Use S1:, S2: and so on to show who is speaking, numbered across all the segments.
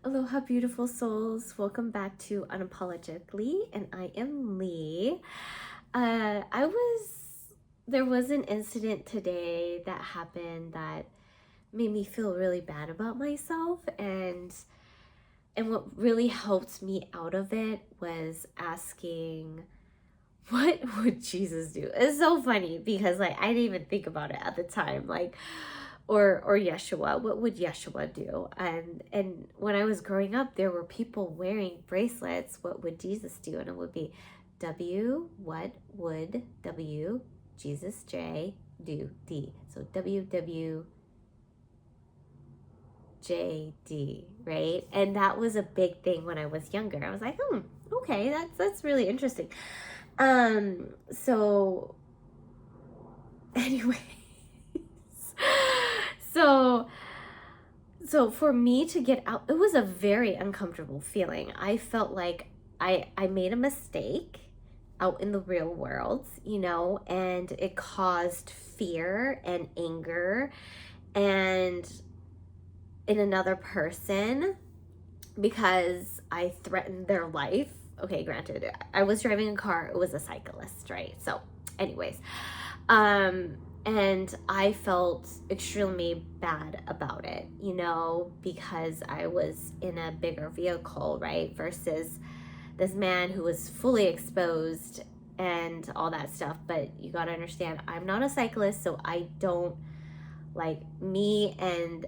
S1: Aloha, beautiful souls. Welcome back to Unapologetically, and I am Lee. There was an incident today that happened that made me feel really bad about myself, and what really helped me out of it was asking, what would Jesus do? It's so funny because I didn't even think about it at the time. Or Yeshua, what would Yeshua do? And when I was growing up, there were people wearing bracelets. What would Jesus do? And it would be what would Jesus J do D? So WWJD, right? And that was a big thing when I was younger. I was like, okay, that's really interesting. So anyway. So for me to get out, it was a very uncomfortable feeling. I felt like I made a mistake out in the real world, and it caused fear and anger and in another person because I threatened their life. Okay, granted, I was driving a car, it was a cyclist, right? So anyways, and I felt extremely bad about it, because I was in a bigger vehicle, right? Versus this man who was fully exposed and all that stuff. But you got to understand, I'm not a cyclist, so I don't me and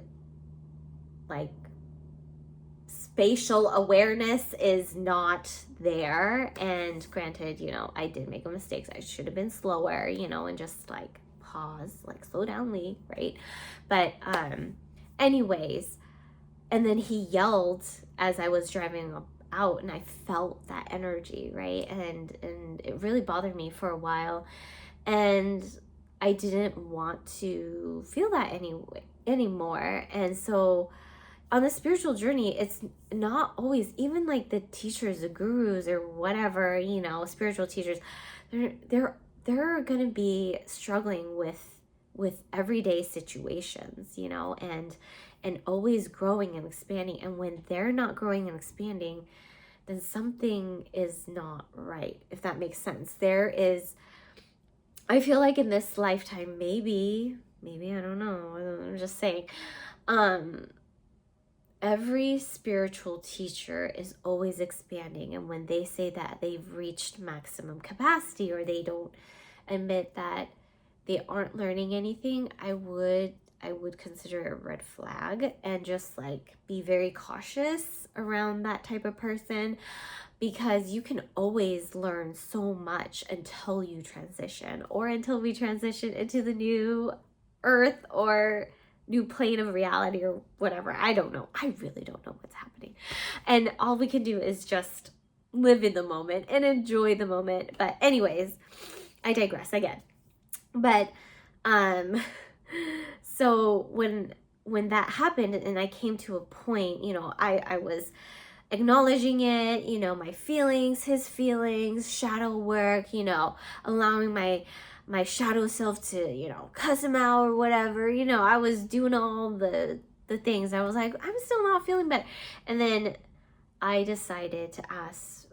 S1: spatial awareness is not there. And granted, I did make a mistake. I should have been slower, and just pause, slow down, Lee, right? But anyways, and then he yelled as I was driving out, and I felt that energy, right? And it really bothered me for a while, and I didn't want to feel that anymore. And so on the spiritual journey, it's not always, even the teachers, the gurus or whatever, spiritual teachers, they're going to be struggling with everyday situations, and always growing and expanding. And when they're not growing and expanding, then something is not right, if that makes sense. I feel like in this lifetime, maybe, I don't know, I'm just saying, every spiritual teacher is always expanding. And when they say that they've reached maximum capacity, or they don't admit that they aren't learning anything, I would consider a red flag, and just be very cautious around that type of person, because you can always learn so much until you transition, or until we transition into the new earth or new plane of reality or whatever. I don't know. I really don't know what's happening. And all we can do is just live in the moment and enjoy the moment. But anyways, I digress again. But so when that happened and I came to a point, I was acknowledging it, my feelings, his feelings, shadow work, allowing my shadow self to, cuss him out or whatever. I was doing all the things. I was like, I'm still not feeling better. And then I decided to ask,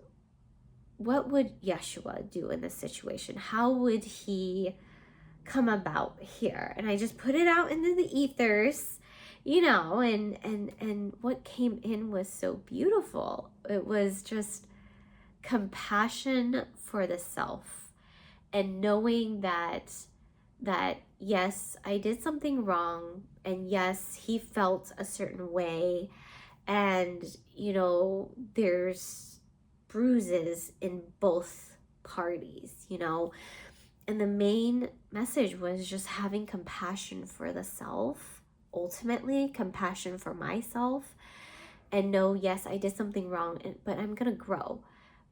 S1: what would Yeshua do in this situation? How would he come about here? And I just put it out into the ethers, and what came in was so beautiful. It was just compassion for the self, and knowing that yes, I did something wrong, and yes, he felt a certain way, and there's bruises in both parties, and the main message was just having compassion for the self, ultimately compassion for myself, and know, yes, I did something wrong, but I'm gonna grow.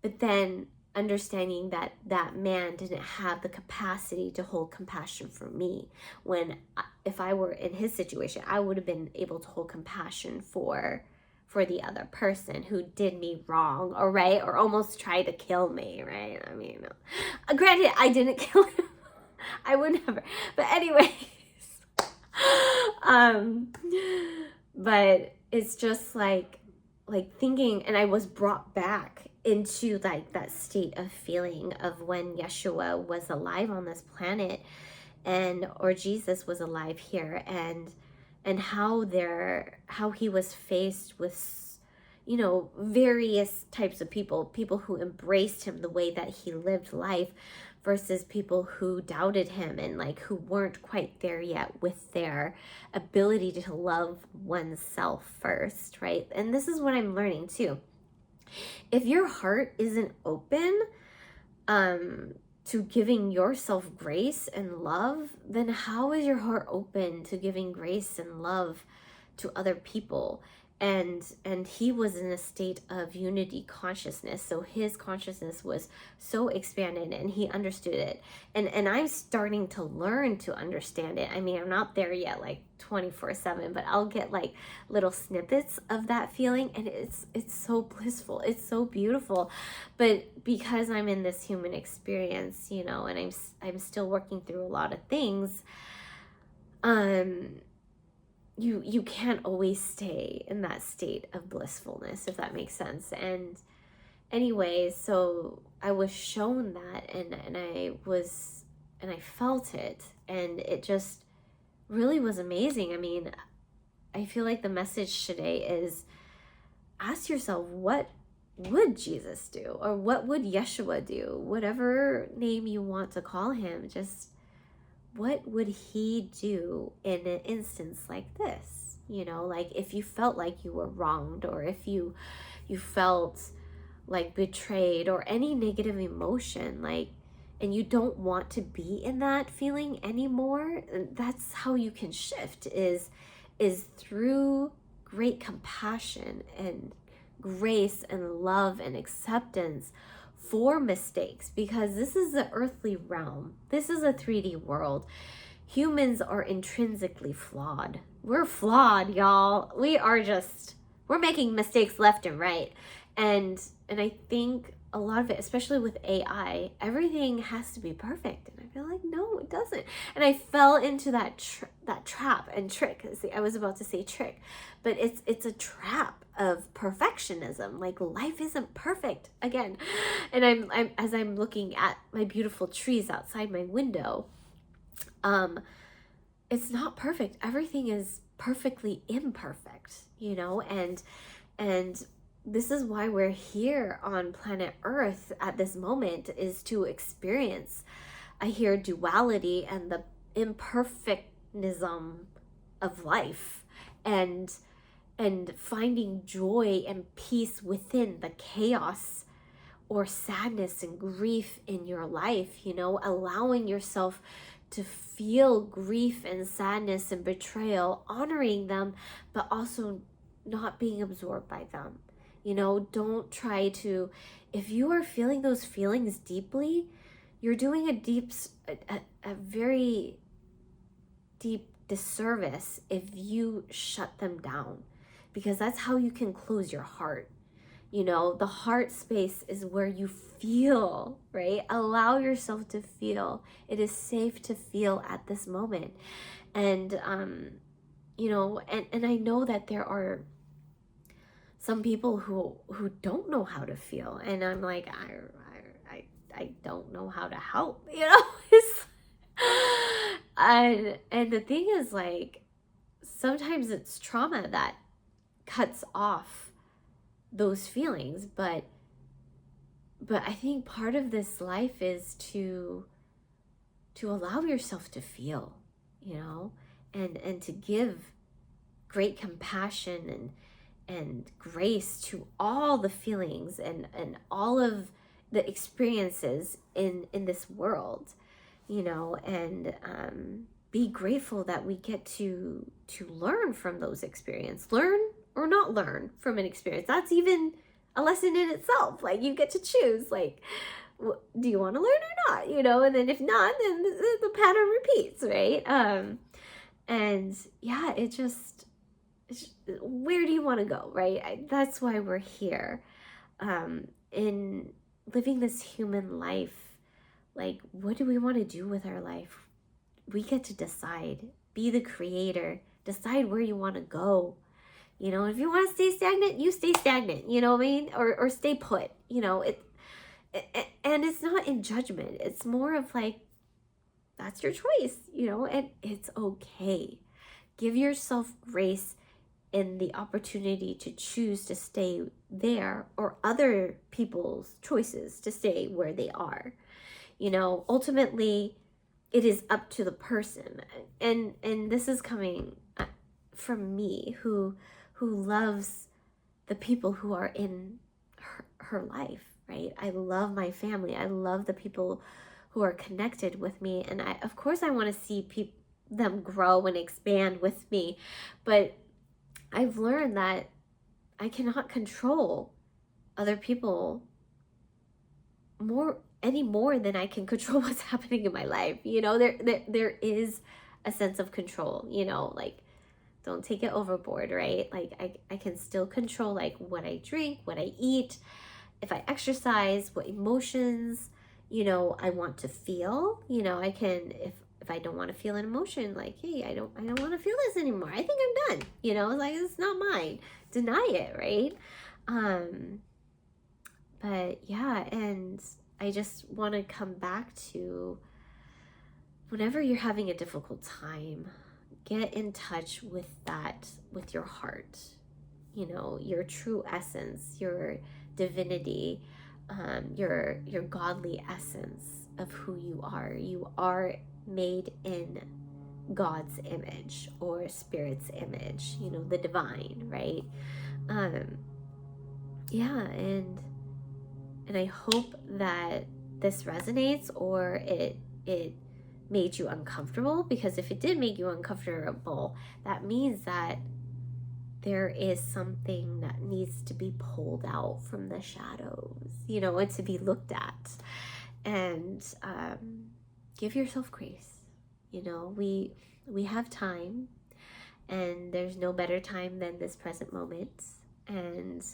S1: But then understanding that that man didn't have the capacity to hold compassion for me, when if I were in his situation, I would have been able to hold compassion for the other person who did me wrong, or right, or almost tried to kill me, right? I mean, granted, I didn't kill him. I would never. But anyways, but it's just like thinking, and I was brought back into like that state of feeling of when Yeshua was alive on this planet, and or Jesus was alive here, and how he was faced with, you know, various types of people who embraced him the way that he lived life versus people who doubted him and like who weren't quite there yet with their ability to love oneself first, right? And this is what I'm learning too. If your heart isn't open to giving yourself grace and love, then how is your heart open to giving grace and love to other people? And he was in a state of unity consciousness, so his consciousness was so expanded and he understood it, and I'm starting to learn to understand it. I mean, I'm not there yet like 24/7, but I'll get like little snippets of that feeling, and it's so blissful, it's so beautiful. But because I'm in this human experience, you know, and I'm still working through a lot of things, you can't always stay in that state of blissfulness, if that makes sense. And anyways, so I was shown that, and I felt it, and it just really was amazing. I mean, I feel like the message today is, ask yourself, what would Jesus do? Or what would Yeshua do? Whatever name you want to call him, just what would he do in an instance like this? You know, like if you felt like you were wronged, or if you felt like betrayed, or any negative emotion, like, and you don't want to be in that feeling anymore, that's how you can shift, is through great compassion and grace and love and acceptance for mistakes, because this is the earthly realm. This is a 3D world. Humans are intrinsically flawed. We're flawed, y'all. We're making mistakes left and right. And I think a lot of it, especially with AI, everything has to be perfect. And I feel like, no, it doesn't. And I fell into that trap and trick. See, I was about to say trick, but it's a trap of perfectionism. Like, life isn't perfect again. And I'm as I'm looking at my beautiful trees outside my window, it's not perfect. Everything is perfectly imperfect, you know, and this is why we're here on planet Earth at this moment, is to experience, I hear, duality and the imperfectism of life, and finding joy and peace within the chaos or sadness and grief in your life, you know, allowing yourself to feel grief and sadness and betrayal, honoring them, but also not being absorbed by them. You know, don't try to, if you are feeling those feelings deeply, you're doing a very deep disservice if you shut them down, because that's how you can close your heart. You know, the heart space is where you feel, right? Allow yourself to feel. It is safe to feel at this moment. And, you know, and I know that there are some people who don't know how to feel, and I'm like, I don't know how to help, you know. And the thing is, like, sometimes it's trauma that cuts off those feelings, but I think part of this life is to allow yourself to feel, you know, and to give great compassion and grace to all the feelings and all of the experiences in this world, you know, and be grateful that we get to learn from those experiences. Learn or not learn from an experience. That's even a lesson in itself. Like, you get to choose, like, do you want to learn or not, you know? And then if not, then the pattern repeats, right? And yeah, where do you want to go, right? That's why we're here, in living this human life. Like, what do we want to do with our life? We get to decide. Be the creator. Decide where you want to go. You know, if you want to stay stagnant, you stay stagnant, you know what I mean? Or stay put, you know, and it's not in judgment. It's more of like, that's your choice, you know, and it's okay. Give yourself grace in the opportunity to choose to stay there, or other people's choices to stay where they are. You know, ultimately, it is up to the person. And this is coming from me, who loves the people who are in her life, right? I love my family. I love the people who are connected with me, and of course I want to see them grow and expand with me. But I've learned that I cannot control other people any more than I can control what's happening in my life. You know, there is a sense of control, you know, like, don't take it overboard, right? Like, I can still control, like, what I drink, what I eat, if I exercise, what emotions, you know, I want to feel. You know, I can, if I don't want to feel an emotion, like, hey, I don't want to feel this anymore, I think I'm done, you know, like, it's not mine, deny it, right? But yeah, and I just want to come back to, whenever you're having a difficult time, get in touch with your heart, you know, your true essence, your divinity, your godly essence of who you are. You are made in God's image, or Spirit's image, you know, the divine, right? Yeah, and I hope that this resonates, or it made you uncomfortable, because if it did make you uncomfortable, that means that there is something that needs to be pulled out from the shadows, you know, and to be looked at. And give yourself grace. You know, we have time, and there's no better time than this present moment. And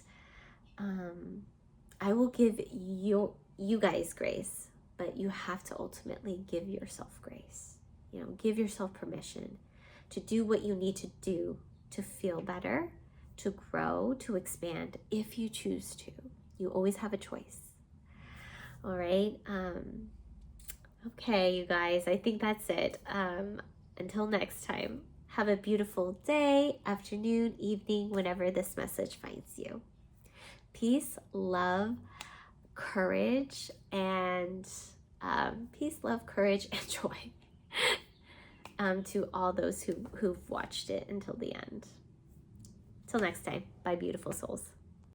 S1: I will give you guys grace, but you have to ultimately give yourself grace. You know, give yourself permission to do what you need to do to feel better, to grow, to expand, if you choose to. You always have a choice. All right. Okay, you guys, I think that's it. Until next time, have a beautiful day, afternoon, evening, whenever this message finds you. Peace, love, courage, and joy to all those who've watched it until the end. Till next time, bye, beautiful souls.